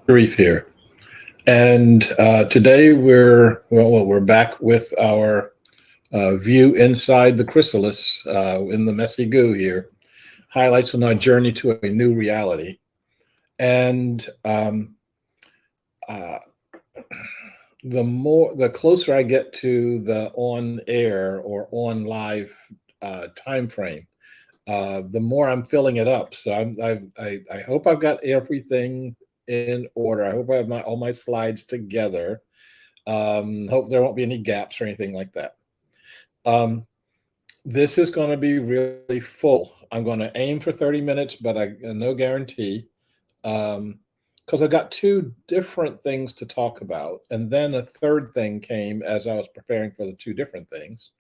Grief here, and today we're back with our view inside the chrysalis in the messy goo here. Highlights on our journey to a new reality, and uh, the closer I get to the on air or on live time frame, the more I'm filling it up. So I hope I've got everything in order. I hope I have all my slides together. Hope there won't be any gaps or anything like that. Um, this is going to be really full. I'm going to aim for 30 minutes, but no guarantee. Because I've got two different things to talk about. And then a third thing came as I was preparing for the two different things.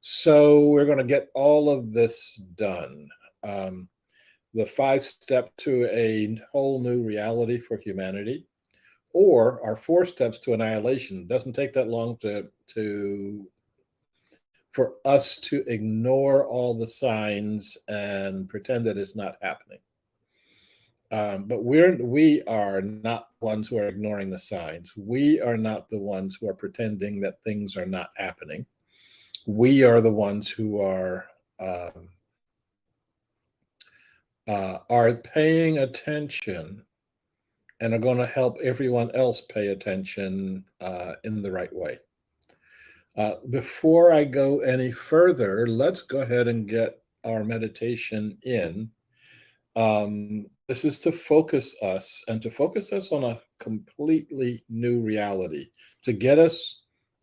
So we're going to get all of this done. Um, the 5 step to a whole new reality for humanity, or our 4 steps to annihilation. It doesn't take that long for us to ignore all the signs and pretend that it's not happening. But we are not ones who are ignoring the signs. We are not the ones who are pretending that things are not happening. We are the ones who are paying attention and are going to help everyone else pay attention in the right way. Before I go any further, let's go ahead and get our meditation in. This is to focus us and to focus us on a completely new reality, to get us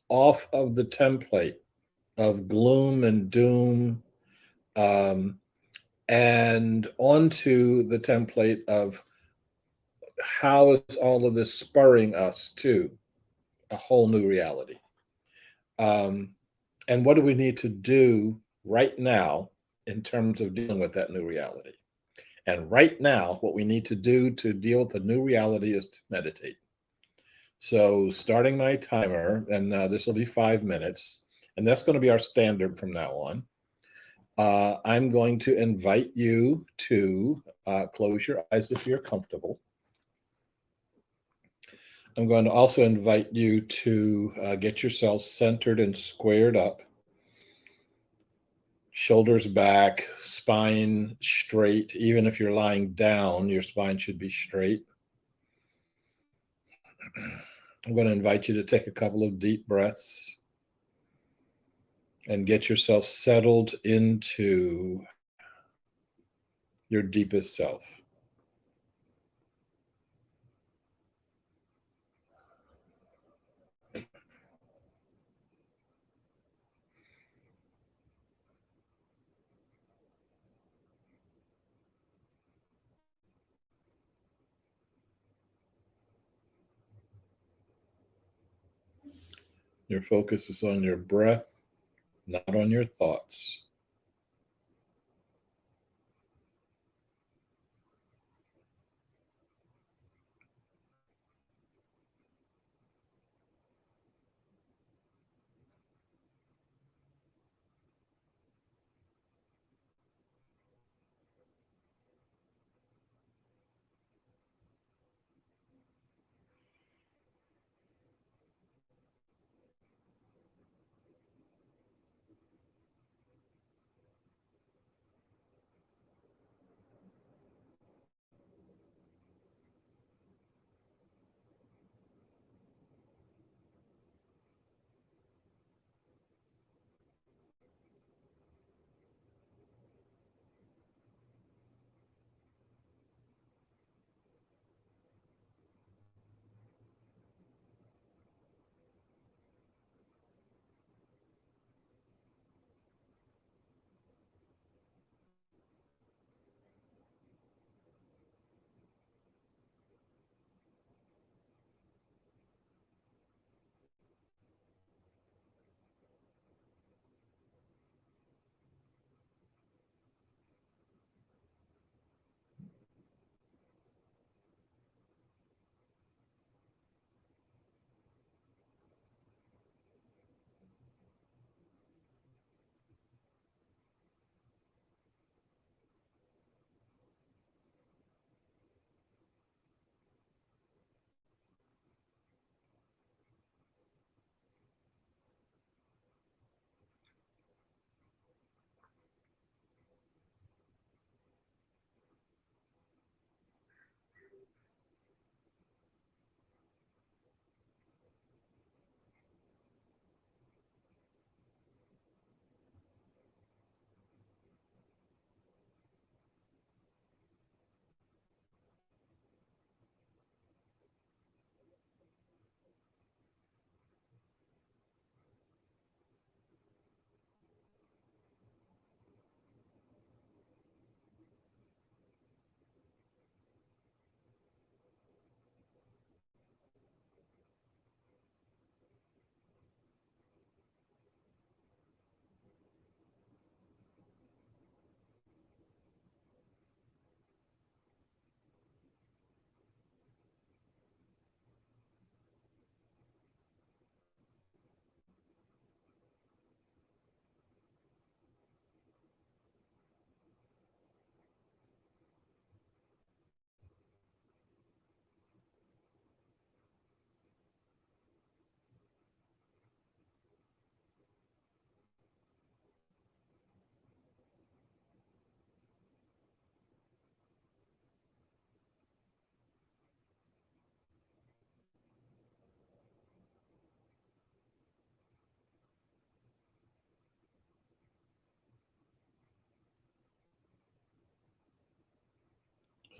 off of the template of gloom and doom, um, and onto the template of how is all of this spurring us to a whole new reality. Um, and what do we need to do right now in terms of dealing with that new reality? And right now, what we need to do to deal with the new reality is to meditate. So, starting my timer, and this will be 5 minutes, and that's going to be our standard from now on. I'm going to invite you to close your eyes if you're comfortable. I'm going to also invite you to get yourself centered and squared up, shoulders back, spine straight. Even if you're lying down, your spine should be straight. I'm going to invite you to take a couple of deep breaths and get yourself settled into your deepest self. Your focus is on your breath, not on your thoughts.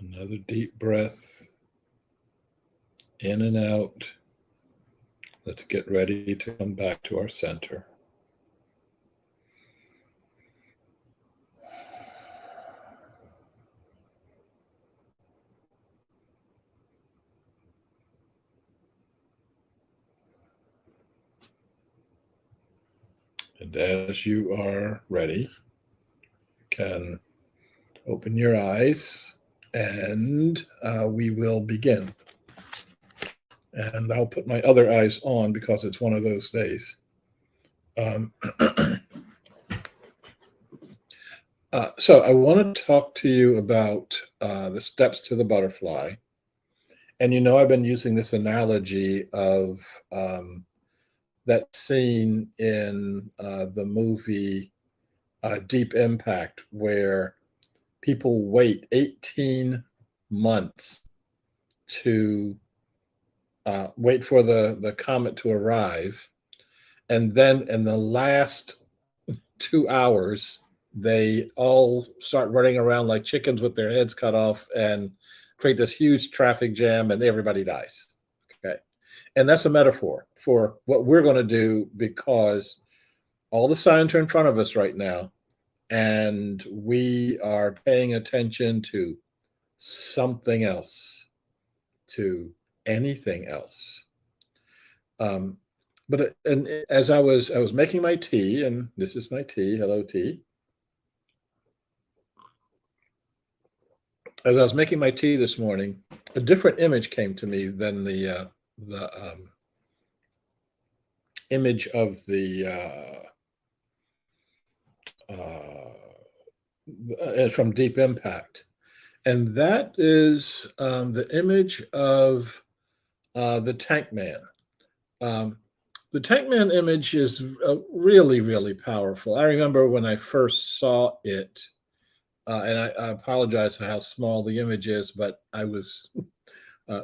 Another deep breath in and out. Let's get ready to come back to our center. And as you are ready, you can open your eyes and we will begin. And I'll put my other eyes on because it's one of those days. Um, so I want to talk to you about the steps to the butterfly. And I've been using this analogy of that scene in the movie Deep Impact, where people wait 18 months to wait for the comet to arrive. And then in the last 2 hours, they all start running around like chickens with their heads cut off and create this huge traffic jam, and everybody dies. Okay. And that's a metaphor for what we're going to do, because all the signs are in front of us right now, and we are paying attention to something else, to anything else. Um, but and as I was making my tea, and this is my tea. Hello, tea. As I was making my tea this morning, a different image came to me than the image of from Deep Impact, and that is the image of the Tank Man. Um, the Tank Man image is really, really powerful. I remember when I first saw it, and I apologize for how small the image is, but I was.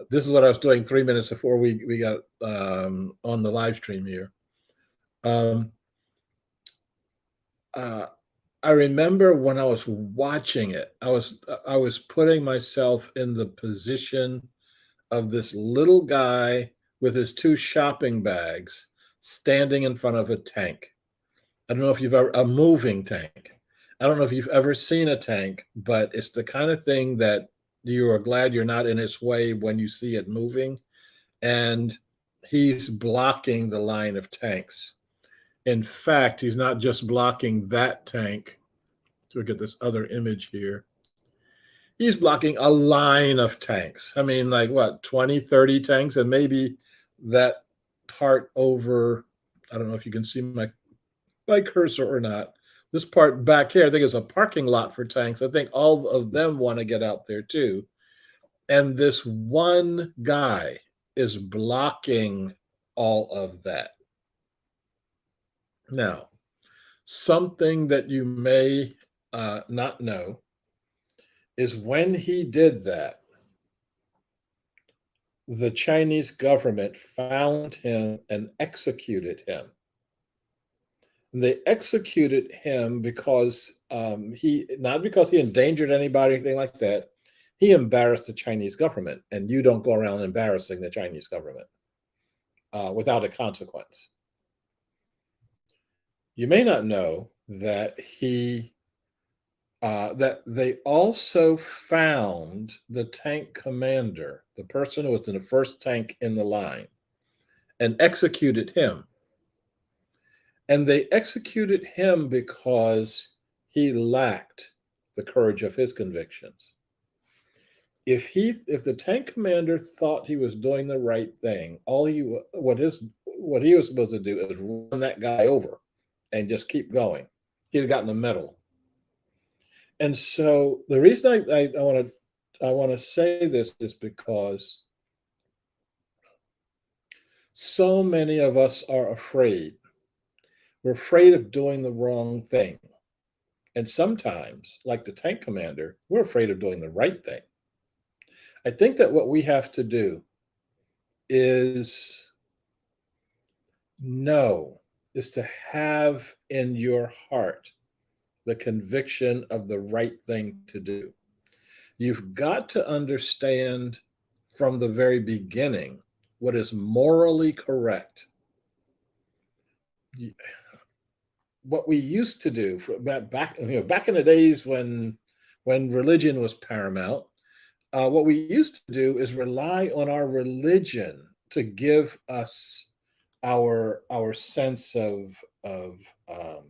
This is what I was doing 3 minutes before we got on the live stream here. Um, uh, I remember when I was watching it, I was putting myself in the position of this little guy with his two shopping bags standing in front of a tank. I don't know if you've ever a moving tank. I don't know if you've ever seen a tank, but it's the kind of thing that you are glad you're not in its way when you see it moving. And he's blocking the line of tanks. In fact, he's not just blocking that tank. So we get this other image here. He's blocking a line of tanks. I mean, like what, 20, 30 tanks, and maybe that part over. I don't know if you can see my cursor or not. This part back here, I think, is a parking lot for tanks. I think all of them want to get out there too. And this one guy is blocking all of that. Now, something that you may not know is when he did that, the Chinese government found him and executed him. They executed him because he not because he endangered anybody or anything like that. He embarrassed the Chinese government, and you don't go around embarrassing the Chinese government without a consequence. You may not know that that they also found the tank commander, the person who was in the first tank in the line, and executed him. And they executed him because he lacked the courage of his convictions. If the tank commander thought he was doing the right thing, all he what he was supposed to do is run that guy over and just keep going. He'd have gotten a medal. And so the reason I want to say this is because so many of us are afraid. We're afraid of doing the wrong thing. And sometimes, like the tank commander, we're afraid of doing the right thing. I think that what we have to do is know, is to have in your heart the conviction of the right thing to do. You've got to understand from the very beginning what is morally correct. What we used to do back in the days when religion was paramount, what we used to do is rely on our religion to give us our sense of um,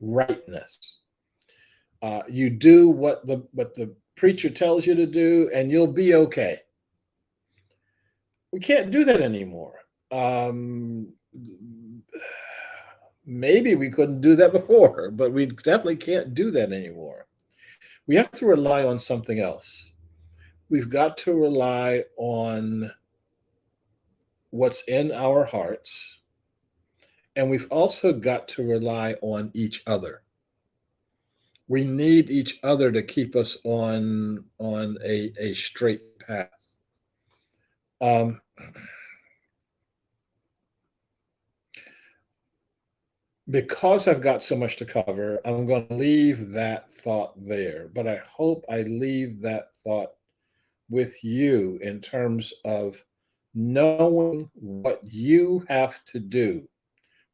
rightness. You do what the preacher tells you to do, and you'll be okay. We can't do that anymore. Maybe we couldn't do that before, but we definitely can't do that anymore. We have to rely on something else. We've got to rely on what's in our hearts, and we've also got to rely on each other. We need each other to keep us on a straight path. Um, because I've got so much to cover, I'm going to leave that thought there. But I hope I leave that thought with you in terms of knowing what you have to do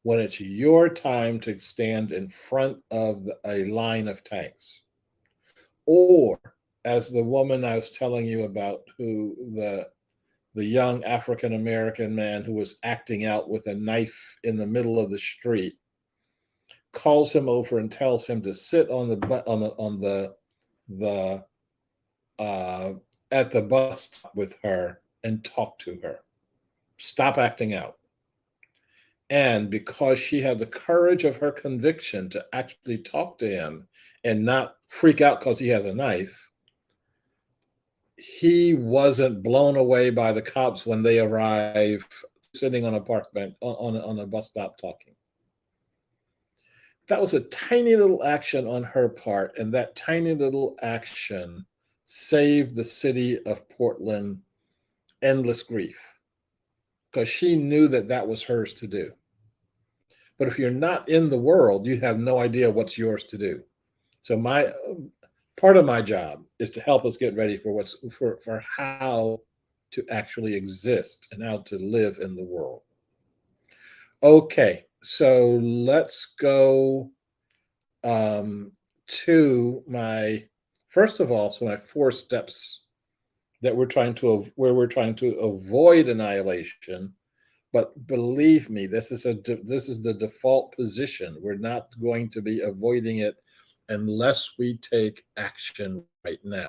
when it's your time to stand in front of a line of tanks. Or, as the woman I was telling you about, who the young African American man who was acting out with a knife in the middle of the street, calls him over and tells him to sit on the uh, at the bus stop with her and talk to her. Stop acting out. And because she had the courage of her conviction to actually talk to him and not freak out because he has a knife, he wasn't blown away by the cops when they arrive, sitting on a park bench on a bus stop talking. That was a tiny little action on her part, and that tiny little action saved the city of Portland endless grief because she knew that that was hers to do. But if you're not in the world, you have no idea what's yours to do. So my part of my job is to help us get ready for how to actually exist and how to live in the world. Okay, so let's go to my first of all, so my 4 steps that we're trying to avoid annihilation. But believe me, this is the default position. We're not going to be avoiding it unless we take action right now.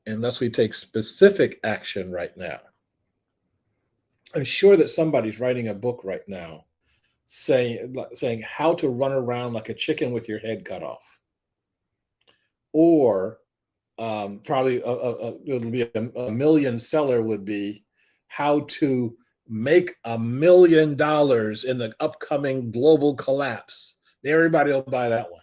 Unless we take specific action right now. I'm sure that somebody's writing a book right now saying how to run around like a chicken with your head cut off. Or probably it'll be a million seller would be how to make $1 million in the upcoming global collapse. Everybody will buy that one.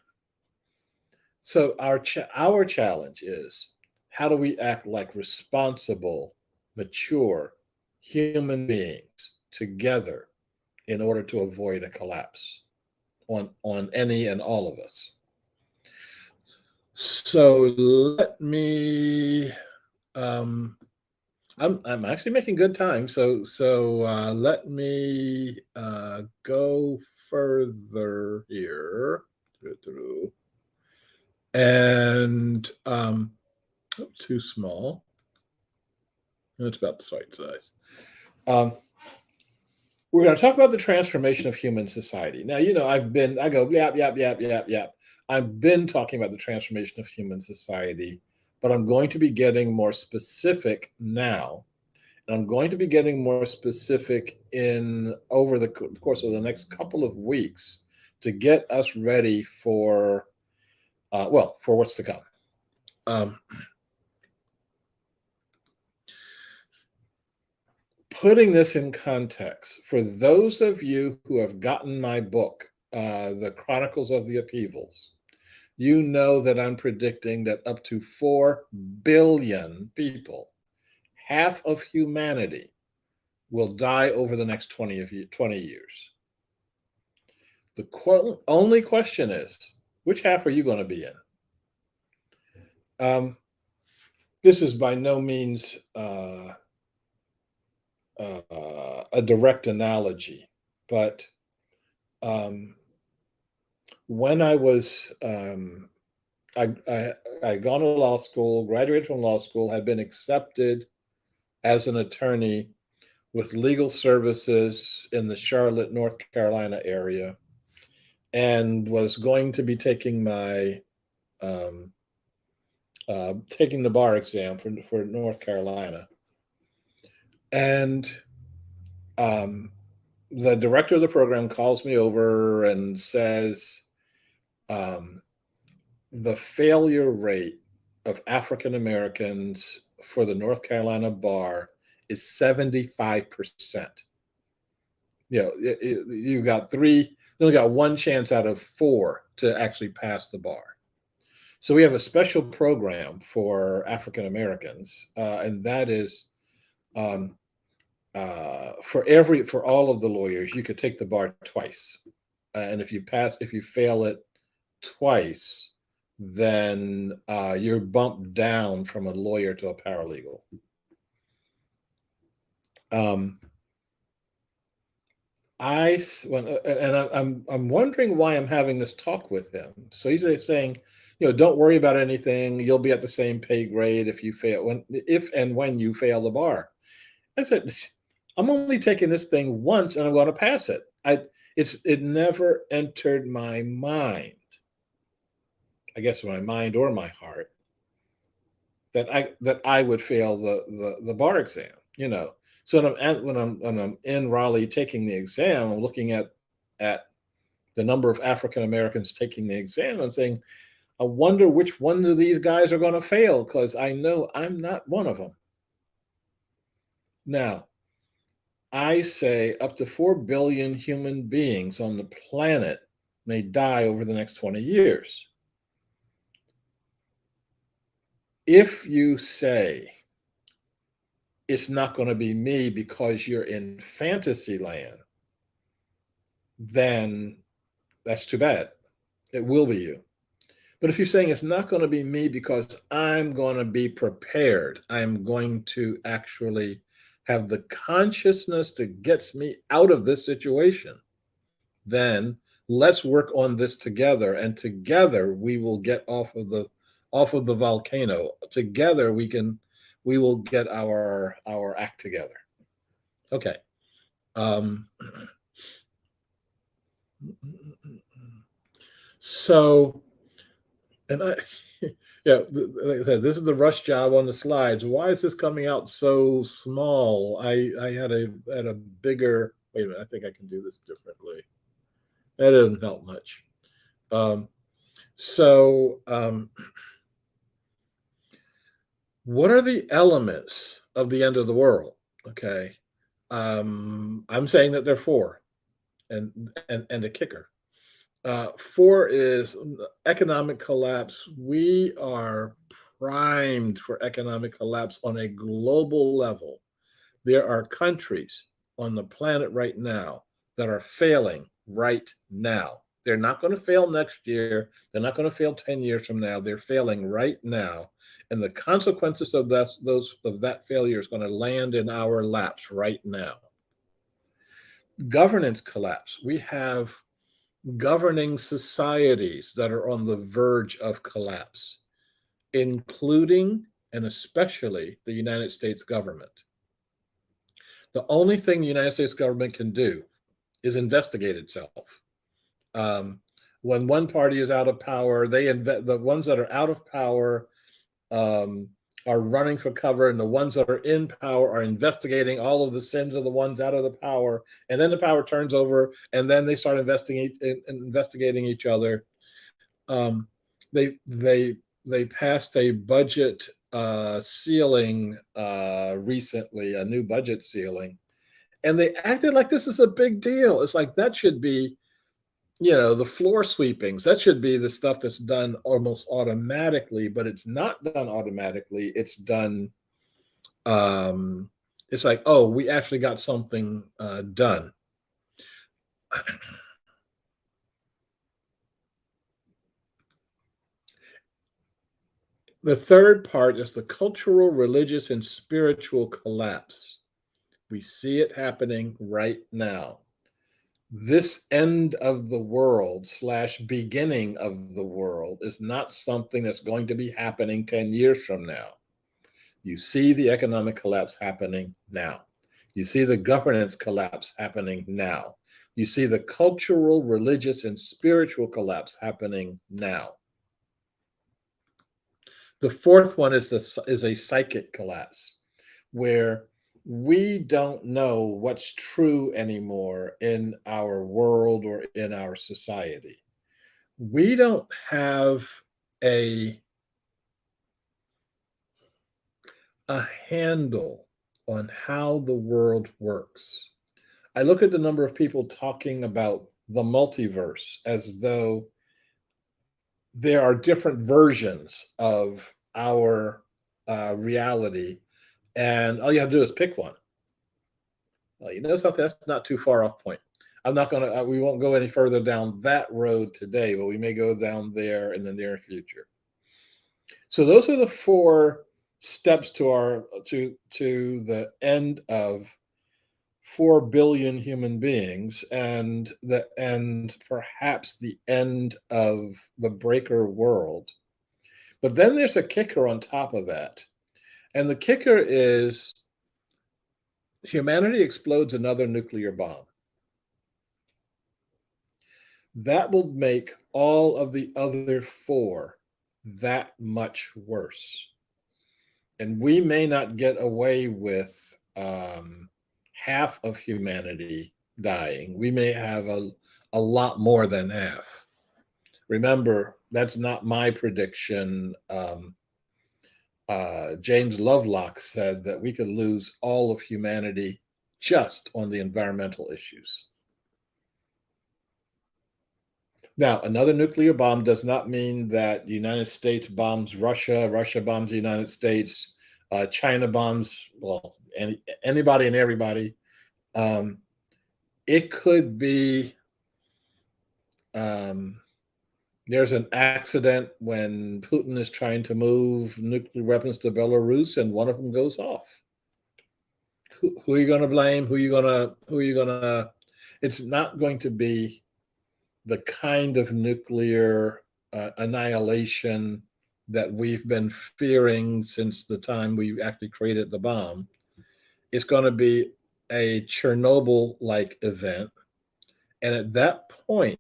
So our challenge is, how do we act like responsible, mature human beings together in order to avoid a collapse on any and all of us? So let me. I'm actually making good time. So let me go further here. And too small. It's about the right size. We're going to talk about the transformation of human society. Now, I go, yap, yap, yap, yap, yap. I've been talking about the transformation of human society, but I'm going to be getting more specific now. And I'm going to be getting more specific over the course of the next couple of weeks to get us ready for what's to come. Putting this in context, for those of you who have gotten my book, The Chronicles of the Upheavals, you know that I'm predicting that up to 4 billion people, half of humanity, will die over the next 20 years. The only question is, which half are you going to be in? this is by no means a direct analogy, but um, when I was I gone to law school, graduated from law school, had been accepted as an attorney with legal services in the Charlotte, North Carolina area, and was going to be um, taking the bar exam for North Carolina. And um, the director of the program calls me over and says, um, the failure rate of African Americans for the North Carolina bar is 75%. You know, you got you only got one chance out of four to actually pass the bar. So we have a special program for African Americans, and that is um, for all of the lawyers, you could take the bar twice, and if you fail it twice, then you're bumped down from a lawyer to a paralegal. Um, I'm wondering why I'm having this talk with him. So he's saying, don't worry about anything. You'll be at the same pay grade if and when you fail the bar. I said, I'm only taking this thing once and I'm going to pass it. It never entered my mind, I guess my mind or my heart, that I would fail the bar exam. So when I'm in Raleigh taking the exam, I'm looking at the number of African Americans taking the exam and saying, I wonder which ones of these guys are going to fail, because I know I'm not one of them. Now, I say up to 4 billion human beings on the planet may die over the next 20 years. If you say it's not going to be me because you're in fantasy land, then that's too bad. It will be you. But if you're saying it's not going to be me because I'm going to be prepared, I'm going to actually have the consciousness that gets me out of this situation, then let's work on this together, and together we will get off of the volcano. Together we will get our act together. Okay. Um, so, and I, yeah, like I said, this is the rush job on the slides. Why is this coming out so small? I had a bigger. Wait a minute. I think I can do this differently. That doesn't help much. Um, so, what are the elements of the end of the world? Okay. I'm saying that there are four, and a kicker. Four is economic collapse. We are primed for economic collapse on a global level. There are countries on the planet right now that are failing right now. They're not going to fail next year. They're not going to fail 10 years from now. They're failing right now. And the consequences of that failure is going to land in our laps right now. Governance collapse. We have governing societies that are on the verge of collapse, including and especially the United States government. The only thing the United States government can do is investigate itself. Um, when one party is out of power, the ones that are out of power um, are running for cover, and the ones that are in power are investigating all of the sins of the ones out of the power. And then the power turns over, and then they start investigating each other. Um, they passed a budget ceiling recently, a new budget ceiling, and they acted like this is a big deal. It's like that should be, the floor sweepings. That should be the stuff that's done almost automatically, but it's not done automatically. It's done. It's like, oh, we actually got something done. The third part is the cultural, religious, and spiritual collapse. We see it happening right now. This end of the world slash beginning of the world is not something that's going to be happening 10 years from now. You see the economic collapse happening now. You see the governance collapse happening now. You see the cultural, religious, and spiritual collapse happening now. The fourth one is a psychic collapse, where we don't know what's true anymore in our world or in our society. We don't have a a handle on how the world works. I look at the number of people talking about the multiverse as though there are different versions of our reality, and all you have to do is pick one. Well, you know something, that's not too far off point. I'm not going to, we won't go any further down that road today, but we may go down there in the near future. So those are the four steps to our to the end of 4 billion human beings, and perhaps the end of the breaker world. But then there's a kicker on top of that. And the kicker is humanity explodes another nuclear bomb. That will make all of the other four that much worse. And we may not get away with half of humanity dying. We may have a lot more than half. Remember, that's not my prediction. James Lovelock said that we could lose all of humanity just on the environmental issues. Now, another nuclear bomb does not mean that the United States bombs Russia, Russia bombs the United States, China bombs, well, anybody and everybody. It could be there's an accident when Putin is trying to move nuclear weapons to Belarus, and one of them goes off. Who are you going to blame? Who are you going to? It's not going to be the kind of nuclear annihilation that we've been fearing since the time we actually created the bomb. It's going to be a Chernobyl-like event. And at that point,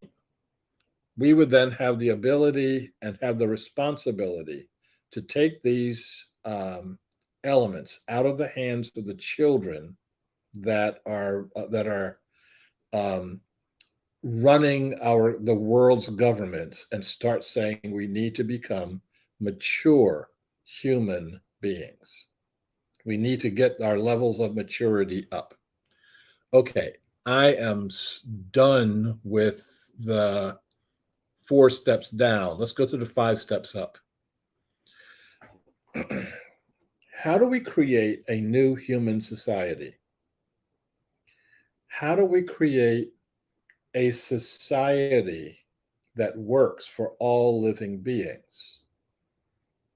we would then have the ability and have the responsibility to take these elements out of the hands of the children that are running the world's governments, and start saying we need to become mature human beings. We need to get our levels of maturity up. Okay, I am done with the 4 steps down. Let's go to the 5 steps up. How do we create a new human society? How do we create a society that works for all living beings?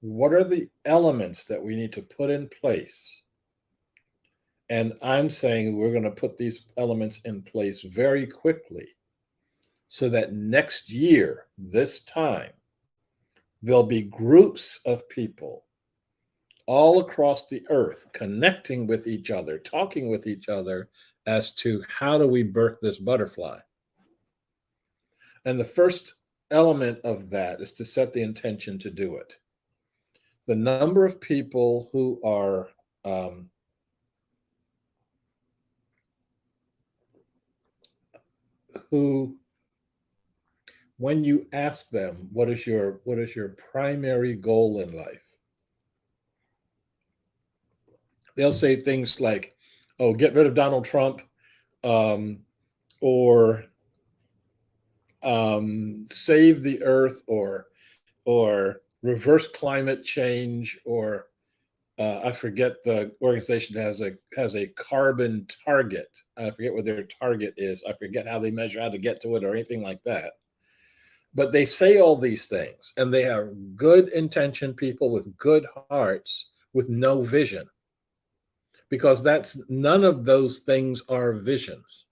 What are the elements that we need to put in place? And I'm saying we're going to put these elements in place very quickly, so that next year, this time, there'll be groups of people all across the earth connecting with each other, talking with each other as to how do we birth this butterfly. And the first element of that is to set the intention to do it. The number of people who are who, when you ask them what is your primary goal in life, they'll say things like, "Oh, get rid of Donald Trump," or "Save the Earth," or "Reverse climate change," or I forget the organization that has a carbon target. I forget what their target is. I forget how they measure how to get to it or anything like that. But they say all these things, and they are good intentioned people with good hearts with no vision, because that's none of those things are visions.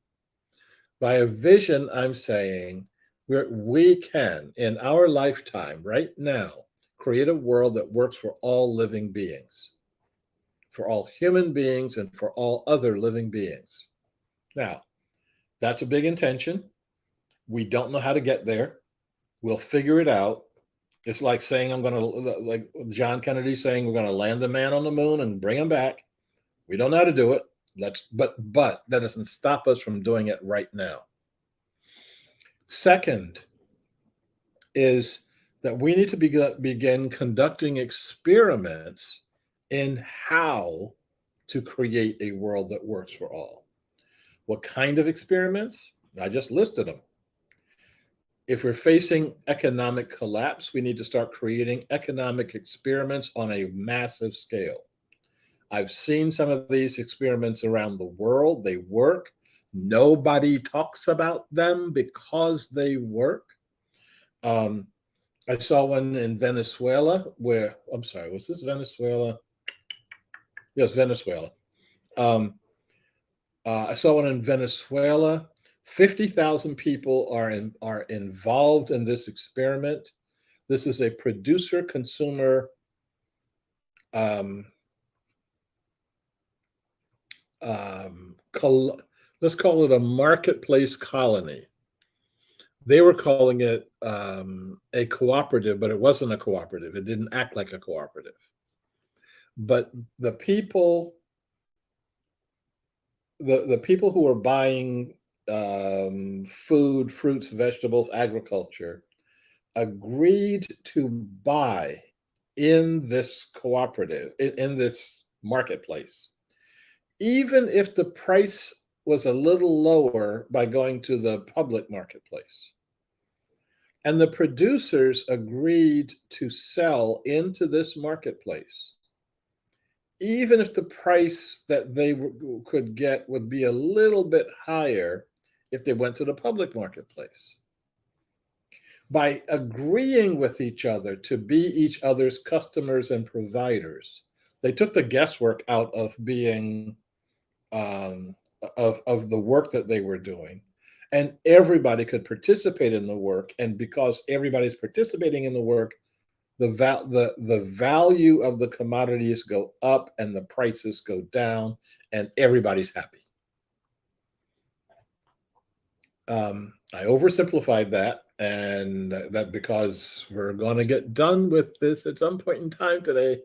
By a vision, I'm saying we can, in our lifetime, right now, create a world that works for all living beings, for all human beings, and for all other living beings. Now, that's a big intention. We don't know how to get there. We'll figure it out. It's like saying I'm going to, like John Kennedy saying, we're going to land the man on the moon and bring him back. We don't know how to do it. But that doesn't stop us from doing it right now. Second is that we need to begin conducting experiments in how to create a world that works for all. What kind of experiments? I just listed them. If we're facing economic collapse, we need to start creating economic experiments on a massive scale. I've seen some of these experiments around the world. They work. Nobody talks about them because they work. I saw one in Venezuela where, I'm sorry, was this Venezuela? Yes, Venezuela. I saw one in Venezuela. 50,000 people are involved in this experiment. This is a producer-consumer let's call it a marketplace colony. They were calling it a cooperative, but it wasn't a cooperative. It didn't act like a cooperative. But the people who were buying food, fruits, vegetables, agriculture, agreed to buy in this cooperative, in this marketplace, even if the price was a little lower by going to the public marketplace. And the producers agreed to sell into this marketplace, even if the price that they could get would be a little bit higher if they went to the public marketplace. By agreeing with each other to be each other's customers and providers, they took the guesswork out of being of the work that they were doing, and everybody could participate in the work. And because everybody's participating in the work, the value of the commodities go up and the prices go down, and everybody's happy. I oversimplified that, and that because we're going to get done with this at some point in time today.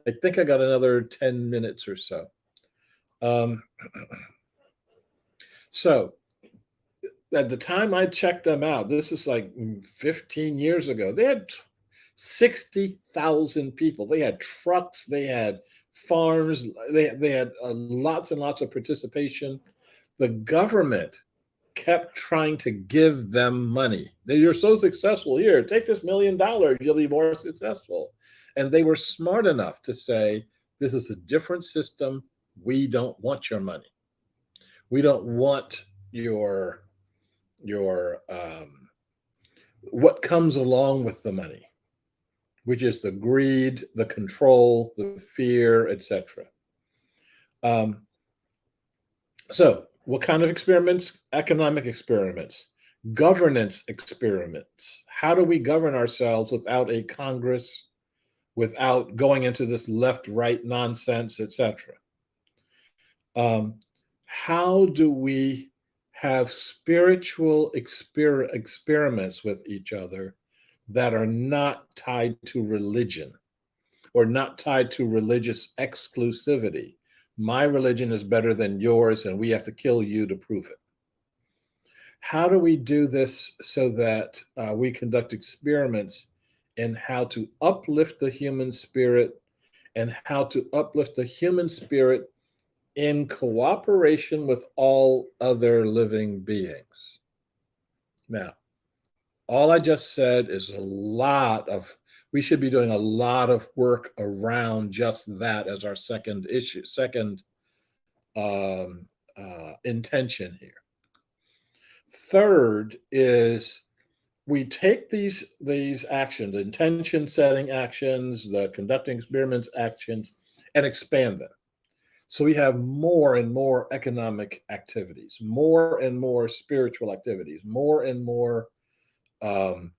I think I got another 10 minutes or so. So at the time I checked them out, this is like 15 years ago, they had 60,000 people. They had trucks, they had farms, they had lots and lots of participation. The government kept trying to give them money. You're so successful here, take this $1 million, you'll be more successful. And they were smart enough to say, this is a different system. We don't want your money. We don't want your what comes along with the money, which is the greed, the control, the fear, etc. So what kind of experiments? Economic experiments, governance experiments. How do we govern ourselves without a Congress, without going into this left-right nonsense, etc.? How do we have spiritual experiments with each other that are not tied to religion or not tied to religious exclusivity? My religion is better than yours, and we have to kill you to prove it. How do we do this so that we conduct experiments in how to uplift the human spirit and how to uplift the human spirit in cooperation with all other living beings? Now, all I just said is we should be doing a lot of work around just that as our second intention here. Third is we take these actions, intention setting actions, the conducting experiments actions, and expand them. So we have more and more economic activities, more and more spiritual activities, more and more um,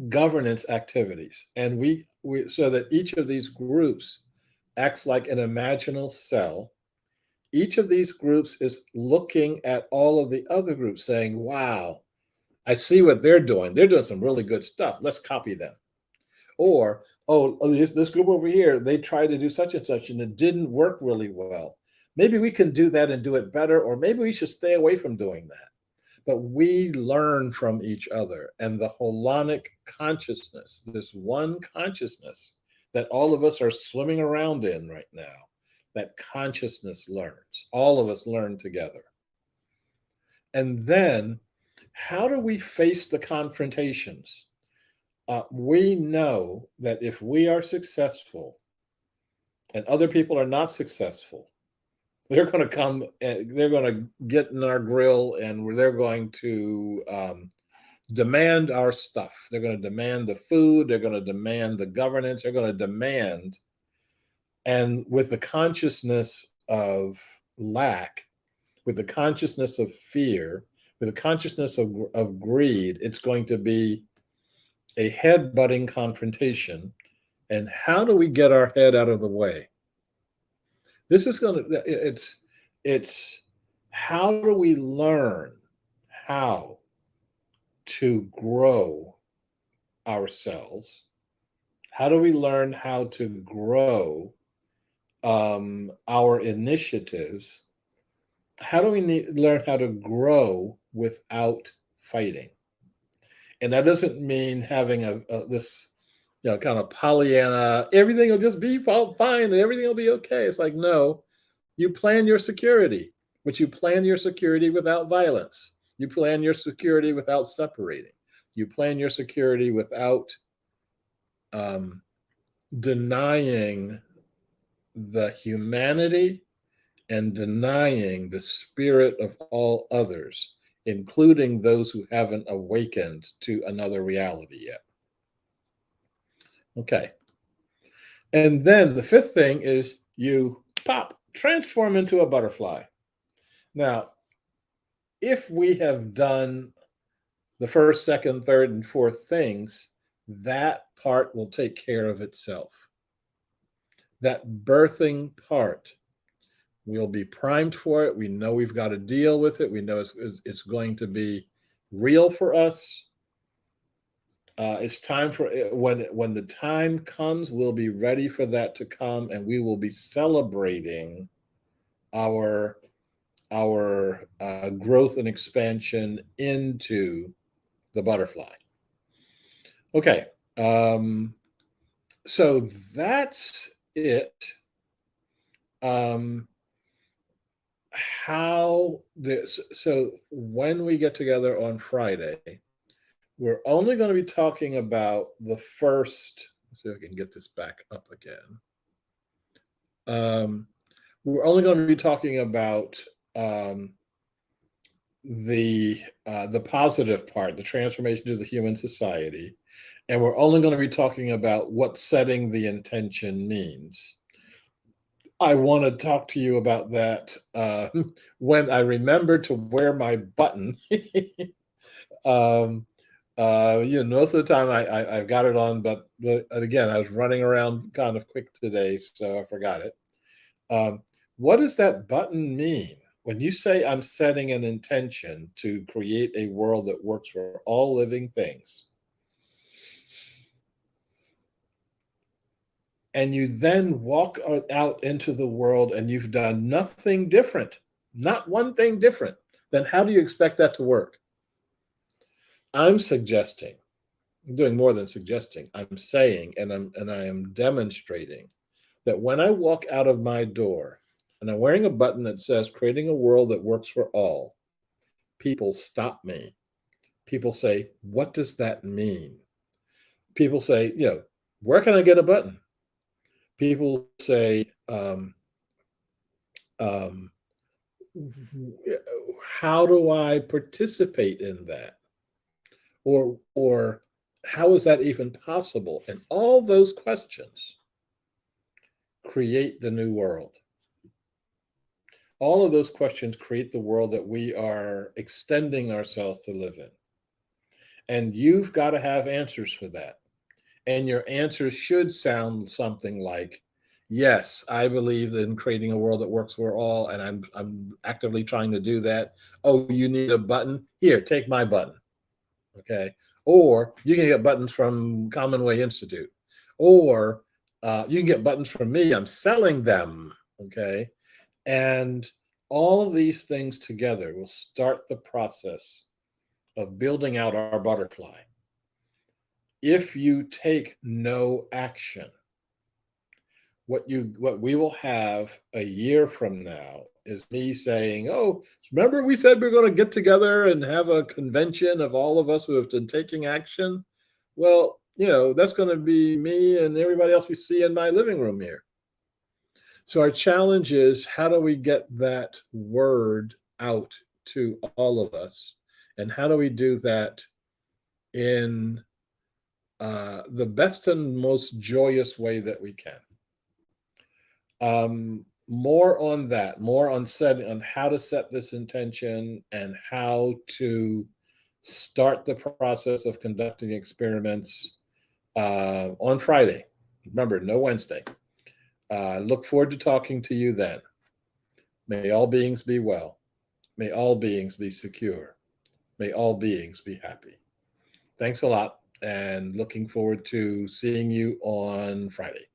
governance activities, and we so that each of these groups acts like an imaginal cell. Each of these groups is looking at all of the other groups, saying, "Wow, I see what they're doing. They're doing some really good stuff. Let's copy them." Or, oh, this group over here, they tried to do such and such and it didn't work really well. Maybe we can do that and do it better, or maybe we should stay away from doing that. But we learn from each other. And the holonic consciousness, this one consciousness that all of us are swimming around in right now, that consciousness learns. All of us learn together. And then, how do we face the confrontations? We know that if we are successful and other people are not successful, they're going to come, they're going to get in our grill, and they're going to demand our stuff. They're going to demand the food. They're going to demand the governance. They're going to demand. And with the consciousness of lack, with the consciousness of fear, with the consciousness of greed, it's going to be a head-butting confrontation. And how do we get our head out of the way? This is going to, it's how do we learn how to grow ourselves? How do we learn how to grow our initiatives? How do we learn how to grow without fighting? And that doesn't mean having this, kind of Pollyanna, everything will just be fine and everything will be okay. It's like, no, you plan your security, but you plan your security without violence. You plan your security without separating. You plan your security without um, denying the humanity and denying the spirit of all others, including those who haven't awakened to another reality yet. Okay. And then the fifth thing is you transform into a butterfly. Now, if we have done the first, second, third, and fourth things, that part will take care of itself. That birthing part, we'll be primed for it. We know we've got to deal with it. We know it's going to be real for us. It's time for when the time comes, we'll be ready for that to come, and we will be celebrating our growth and expansion into the butterfly. Okay, so that's it. So when we get together on Friday, we're only going to be talking about the first. Let's see if I can get this back up again. We're only going to be talking about the positive part, the transformation to the human society, and we're only going to be talking about what setting the intention means. I want to talk to you about that when I remember to wear my button. Most of the time I've got it on, but again, I was running around kind of quick today, so I forgot it. What does that button mean? When you say I'm setting an intention to create a world that works for all living things, and you then walk out into the world and you've done nothing different, not one thing different, then how do you expect that to work? I'm suggesting, I'm doing more than suggesting, I'm saying, and I am demonstrating that when I walk out of my door and I'm wearing a button that says creating a world that works for all, people stop me. People say, what does that mean? People say, where can I get a button? People say, how do I participate in that? Or how is that even possible? And all those questions create the new world. All of those questions create the world that we are extending ourselves to live in. And you've got to have answers for that. And your answers should sound something like, yes, I believe in creating a world that works for all, and I'm actively trying to do that. Oh, you need a button? Here, take my button. Okay. Or you can get buttons from Commonwealth Institute. Or you can get buttons from me. I'm selling them. Okay. And all of these things together will start the process of building out our butterfly. If you take no action, what we will have a year from now is me saying, "Oh, remember we said we are going to get together and have a convention of all of us who have been taking action?" Well, that's going to be me and everybody else we see in my living room here. So our challenge is, how do we get that word out to all of us? And how do we do that in the best and most joyous way that we can? More on that, more on on how to set this intention and how to start the process of conducting experiments on Friday. Remember, no Wednesday. Look forward to talking to you then. May all beings be well. May all beings be secure. May all beings be happy. Thanks a lot, and looking forward to seeing you on Friday.